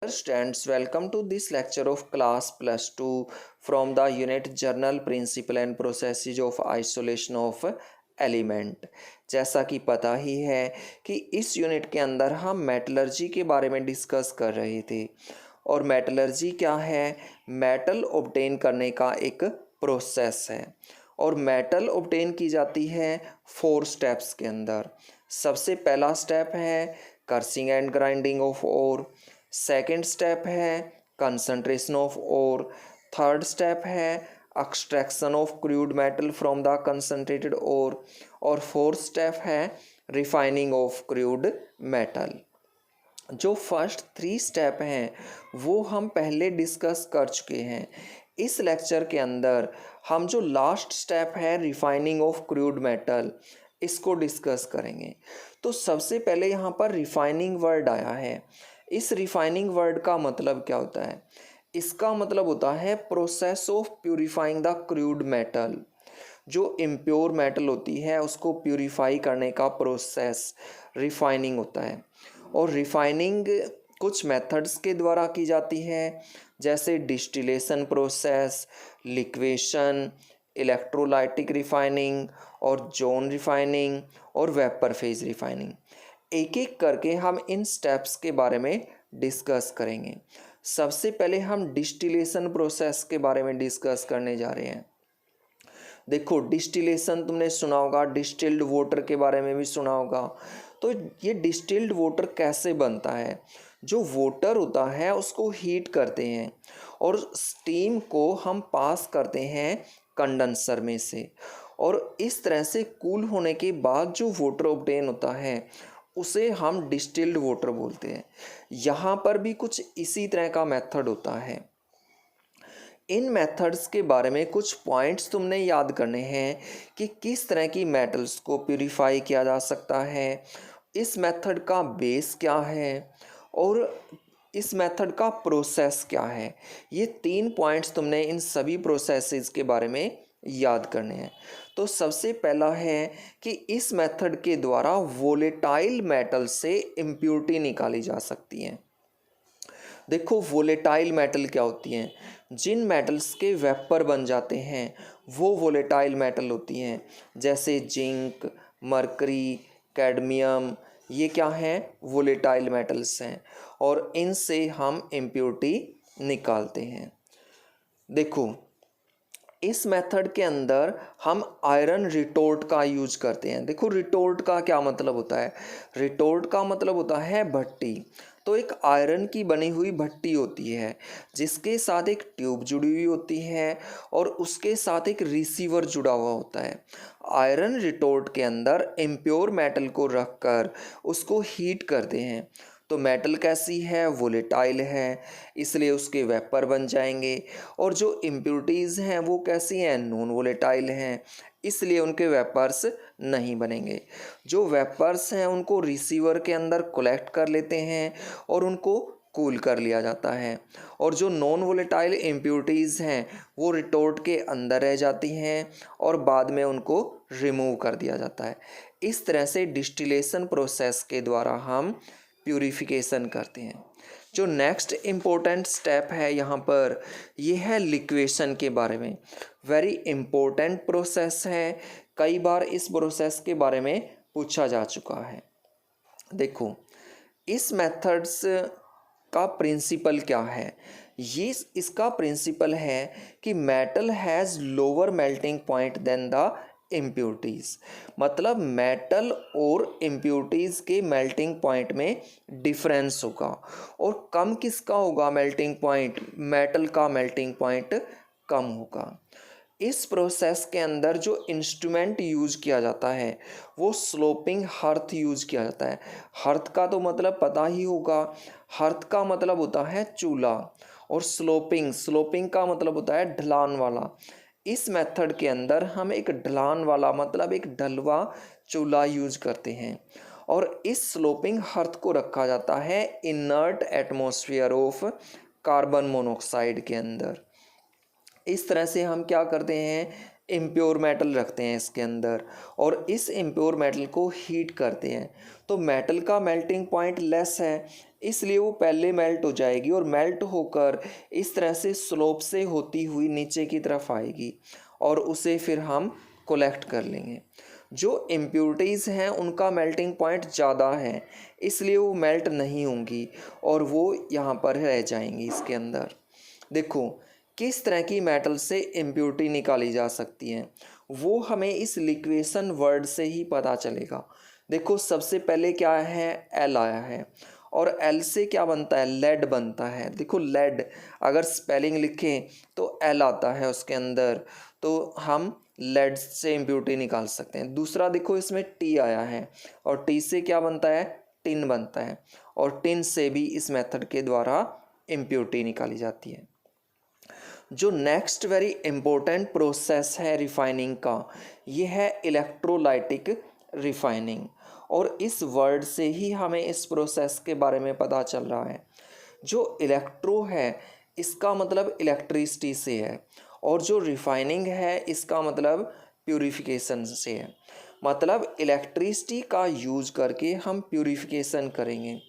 Students, welcome to this lecture of class plus 2 from the unit journal principle and processes of isolation of element। जैसा कि पता ही है कि इस unit के अंदर हम मेटलर्जी के बारे में डिस्कस कर रहे थे। और मेटलर्जी क्या है? मेटल ऑब्टेन करने का एक प्रोसेस है और मेटल ऑब्टेन की जाती है 4 स्टेप्स के अंदर। सबसे पहला स्टेप है crushing and grinding of ore, second step है concentration of ore, third step है extraction of crude metal from the concentrated ore और फोर्थ स्टेप है रिफाइनिंग ऑफ क्रूड मेटल। जो फर्स्ट 3 स्टेप हैं वो हम पहले डिस्कस कर चुके हैं। इस लेक्चर के अंदर हम जो लास्ट स्टेप है रिफाइनिंग ऑफ क्रूड मेटल इसको डिस्कस करेंगे। तो सबसे पहले यहाँ पर रिफाइनिंग वर्ड आया है। इस रिफाइनिंग वर्ड का मतलब क्या होता है? इसका मतलब होता है process of purifying the crude metal. जो इम्प्योर मेटल होती है उसको प्यूरिफाई करने का प्रोसेस रिफाइनिंग होता है। और रिफाइनिंग कुछ मेथड्स के द्वारा की जाती है, जैसे distillation process, liquation, electrolytic refining और जोन रिफाइनिंग और वेपर फेज रिफाइनिंग। एक एक करके हम इन स्टेप्स के बारे में डिस्कस करेंगे। सबसे पहले हम डिस्टिलेशन प्रोसेस के बारे में डिस्कस करने जा रहे हैं। देखो, डिस्टिलेशन तुमने सुना होगा, डिस्टिल्ड वाटर के बारे में भी सुना होगा। तो ये डिस्टिल्ड वाटर कैसे बनता है? जो वाटर होता है उसको हीट करते हैं और स्टीम को हम पास करते हैं कंडेंसर में से, और इस तरह से कूल होने के बाद जो वाटर ऑब्टेन होता है उसे हम डिस्टिल्ड वाटर बोलते हैं। यहाँ पर भी कुछ इसी तरह का मेथड होता है। इन मेथड्स के बारे में कुछ पॉइंट्स तुमने याद करने हैं कि किस तरह की मेटल्स को प्यूरिफाई किया जा सकता है, इस मेथड का बेस क्या है और इस मेथड का प्रोसेस क्या है। ये 3 पॉइंट्स तुमने इन सभी प्रोसेसेस के बारे में याद करने हैं। तो सबसे पहला है कि इस मेथड के द्वारा वोलेटाइल मेटल से इम्प्योरिटी निकाली जा सकती है। देखो, वोलेटाइल मेटल क्या होती हैं? जिन मेटल्स के वेपर बन जाते हैं वो वोलेटाइल मेटल होती हैं, जैसे जिंक, मरकरी, कैडमियम। ये क्या हैं? वोलेटाइल मेटल्स हैं और इनसे हम इम्प्योरिटी निकालते हैं। देखो, इस मेथड के अंदर हम आयरन रिटोर्ट का यूज करते हैं। देखो, रिटोर्ट का क्या मतलब होता है? रिटोर्ट का मतलब होता है भट्टी। तो एक आयरन की बनी हुई भट्टी होती है जिसके साथ एक ट्यूब जुड़ी हुई होती है और उसके साथ एक रिसीवर जुड़ा हुआ होता है। आयरन रिटोर्ट के अंदर इम्प्योर मेटल को रखकर उसको हीट करते हैं। तो मेटल कैसी है? वोलेटाइल है, इसलिए उसके वेपर बन जाएंगे। और जो इम्प्योरिटीज़ हैं वो कैसी हैं? नॉन वोलेटाइल हैं, इसलिए उनके वेपर्स नहीं बनेंगे। जो वेपर्स हैं उनको रिसीवर के अंदर कलेक्ट कर लेते हैं और उनको कूल कर लिया जाता है। और जो नॉन वोलेटाइल इम्प्योरिटीज़ हैं वो रिटोर्ट के अंदर रह जाती हैं और बाद में उनको रिमूव कर दिया जाता है। इस तरह से डिस्टिलेशन प्रोसेस के द्वारा हम प्यूरिफिकेशन करते हैं। जो नेक्स्ट इम्पोर्टेंट स्टेप है यहाँ पर, ये है लिक्वेशन के बारे में। वेरी इम्पोर्टेंट प्रोसेस है, कई बार इस प्रोसेस के बारे में पूछा जा चुका है। देखो, इस मेथड्स का प्रिंसिपल क्या है? ये इसका प्रिंसिपल है कि metal has lower melting point than the impurities. मतलब मेटल और इम्प्योरिटीज़ के मेल्टिंग पॉइंट में डिफरेंस होगा। और कम किसका होगा मेल्टिंग पॉइंट? मेटल का मेल्टिंग पॉइंट कम होगा। इस प्रोसेस के अंदर जो इंस्ट्रूमेंट यूज किया जाता है वो स्लोपिंग हर्थ यूज किया जाता है। हर्थ का तो मतलब पता ही होगा, हर्थ का मतलब होता है चूल्हा, और स्लोपिंग का मतलब होता है ढलान वाला। इस मेथड के अंदर हम एक ढलान वाला मतलब एक ढलवा चूल्हा यूज करते हैं और इस स्लोपिंग हर्थ को रखा जाता है inert atmosphere of carbon monoxide के अंदर। इस तरह से हम क्या करते हैं? इम्प्योर मेटल रखते हैं इसके अंदर और इस इम्प्योर मेटल को हीट करते हैं, तो मेटल का मेल्टिंग पॉइंट लेस है, इसलिए वो पहले मेल्ट हो जाएगी और मेल्ट होकर इस तरह से स्लोप से होती हुई नीचे की तरफ आएगी और उसे फिर हम कलेक्ट कर लेंगे। जो इम्प्योरिटीज़ हैं उनका मेल्टिंग पॉइंट ज़्यादा है, इसलिए वो मेल्ट नहीं होंगी और वो यहाँ पर रह जाएंगी इसके अंदर। देखो किस तरह की मेटल से इम्प्योरिटी निकाली जा सकती है, वो हमें इस लिक्वेशन वर्ड से ही पता चलेगा। देखो सबसे पहले क्या है, एल आया है और एल से क्या बनता है, लेड बनता है। देखो लेड अगर स्पेलिंग लिखें तो एल आता है उसके अंदर, तो हम लेड से इम्प्योरिटी निकाल सकते हैं। दूसरा देखो इसमें टी आया है और टी से क्या बनता है, टिन बनता है और टिन से भी इस मेथड के द्वारा इम्प्योरिटी निकाली जाती है। जो नेक्स्ट वेरी इंपॉर्टेंट प्रोसेस है रिफाइनिंग का, ये है इलेक्ट्रोलाइटिक रिफाइनिंग और इस वर्ड से ही हमें इस प्रोसेस के बारे में पता चल रहा है। जो इलेक्ट्रो है इसका मतलब इलेक्ट्रिसिटी से है और जो रिफाइनिंग है इसका मतलब प्यूरिफिकेशन से है। मतलब इलेक्ट्रिसिटी का यूज करके हम प्यूरिफिकेशन करेंगे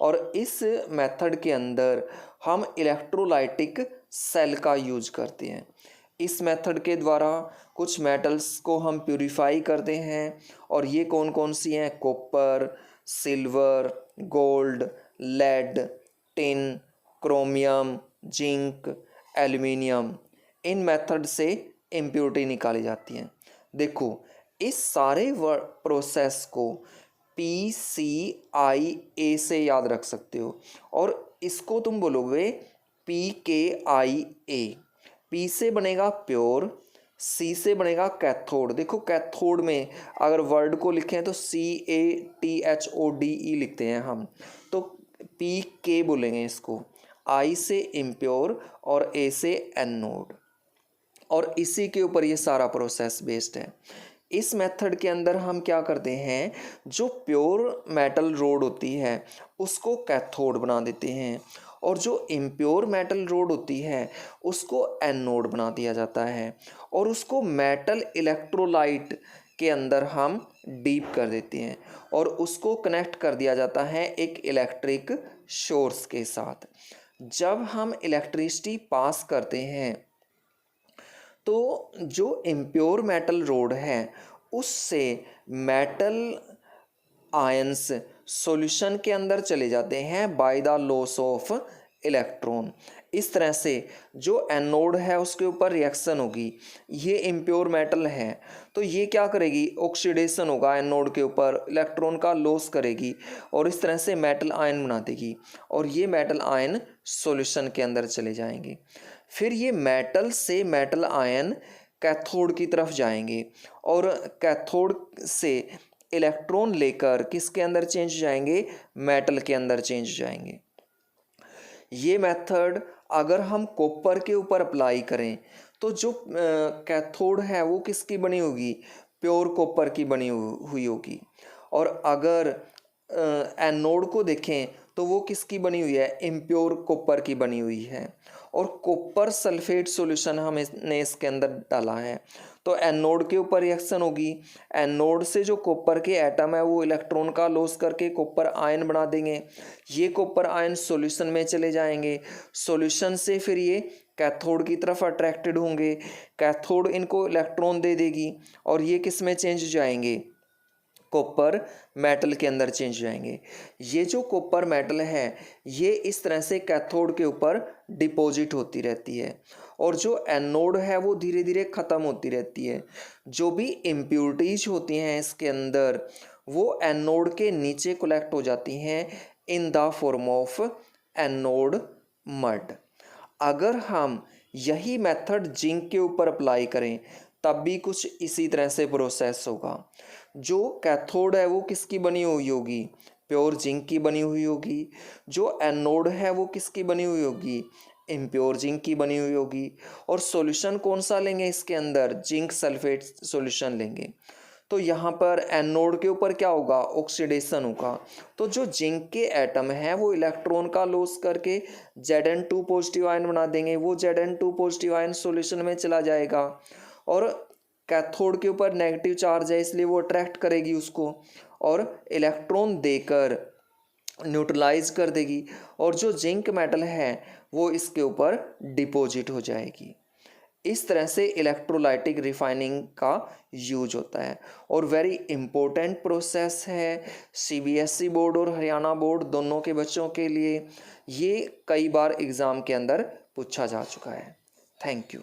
और इस मेथड के अंदर हम इलेक्ट्रोलाइटिक सेल का यूज करते हैं। इस मेथड के द्वारा कुछ मेटल्स को हम प्यूरिफाई करते हैं और ये कौन कौन सी हैं, copper, silver, gold, lead, tin, chromium, zinc, aluminium. इन मेथड से इम्प्योरिटी निकाली जाती है। देखो इस सारे प्रोसेस को PCIA से याद रख सकते हो और इसको तुम बोलोगे PKIA। P से बनेगा प्योर, C से बनेगा कैथोड। देखो कैथोड में अगर वर्ड को लिखें तो CATHODE लिखते हैं हम, तो PK बोलेंगे इसको। I से इम्प्योर और A से एनोड और इसी के ऊपर ये सारा प्रोसेस बेस्ड है। इस मेथड के अंदर हम क्या करते हैं, जो प्योर मेटल रोड होती है उसको कैथोड बना देते हैं और जो इम्प्योर मेटल रोड होती है उसको एनोड बना दिया जाता है और उसको मेटल इलेक्ट्रोलाइट के अंदर हम डीप कर देते हैं और उसको कनेक्ट कर दिया जाता है एक इलेक्ट्रिक सोर्स के साथ। जब हम इलेक्ट्रिसिटी पास करते हैं तो जो इम्प्योर मेटल रोड है उससे मेटल आयंस सॉल्यूशन के अंदर चले जाते हैं by the loss of electron. इस तरह से जो एनोड है उसके ऊपर रिएक्शन होगी, ये इम्प्योर मेटल है तो ये क्या करेगी, ऑक्सीडेशन होगा एनोड के ऊपर, इलेक्ट्रॉन का लॉस करेगी और इस तरह से मेटल आयन बना देगी और ये मेटल आयन सॉल्यूशन के अंदर चले जाएंगे। फिर ये मेटल से मेटल आयन कैथोड की तरफ जाएंगे और कैथोड से इलेक्ट्रॉन लेकर किसके अंदर चेंज जाएंगे, मेटल के अंदर चेंज जाएंगे। ये मेथड अगर हम कॉपर के ऊपर अप्लाई करें तो जो कैथोड है वो किसकी बनी होगी, प्योर कॉपर की बनी हुई होगी और अगर एनोड को देखें तो वो किसकी बनी हुई है, इम्प्योर कॉपर की बनी हुई है और कॉपर सल्फेट सॉल्यूशन हमने इसके अंदर डाला है तो एनोड के ऊपर रिएक्शन होगी। एनोड से जो कॉपर के एटम है वो इलेक्ट्रॉन का लॉस करके कॉपर आयन बना देंगे, ये कॉपर आयन सॉल्यूशन में चले जाएंगे, सॉल्यूशन से फिर ये कैथोड की तरफ अट्रैक्टेड होंगे, कैथोड इनको इलेक्ट्रॉन दे देगी और ये किस में चेंज जाएंगे, कॉपर मेटल के अंदर चेंज जाएंगे। ये जो कॉपर मेटल है ये इस तरह से कैथोड के ऊपर डिपॉजिट होती रहती है और जो एनोड है वो धीरे धीरे ख़त्म होती रहती है। जो भी इम्प्योरिटीज होती हैं इसके अंदर वो एनोड के नीचे कलेक्ट हो जाती हैं in the form of anode mud. अगर हम यही मेथड जिंक के ऊपर अप्लाई करें तब भी कुछ इसी तरह से प्रोसेस होगा। जो कैथोड है वो किसकी बनी हुई होगी, प्योर जिंक की बनी हुई होगी। जो एनोड है वो किसकी बनी हुई होगी, इम्प्योर जिंक की बनी हुई होगी और सॉल्यूशन कौन सा लेंगे इसके अंदर, जिंक सल्फेट सॉल्यूशन लेंगे। तो यहाँ पर एनोड के ऊपर क्या होगा, ऑक्सीडेशन होगा। तो जो जिंक के एटम है वो इलेक्ट्रॉन का लॉस करके Zn2 पॉजिटिव आयन बना देंगे, वो Zn2 पॉजिटिव आयन सॉल्यूशन में चला जाएगा और कैथोड के ऊपर नेगेटिव चार्ज है इसलिए वो अट्रैक्ट करेगी उसको और इलेक्ट्रॉन देकर न्यूट्रलाइज कर देगी, और जो जिंक मेटल है वो इसके ऊपर डिपॉजिट हो जाएगी। इस तरह से इलेक्ट्रोलाइटिक रिफाइनिंग का यूज होता है और वेरी इंपॉर्टेंट प्रोसेस है सीबीएसई बोर्ड और हरियाणा बोर्ड दोनों के बच्चों के लिए। ये कई बार एग्ज़ाम के अंदर पूछा जा चुका है। Thank you.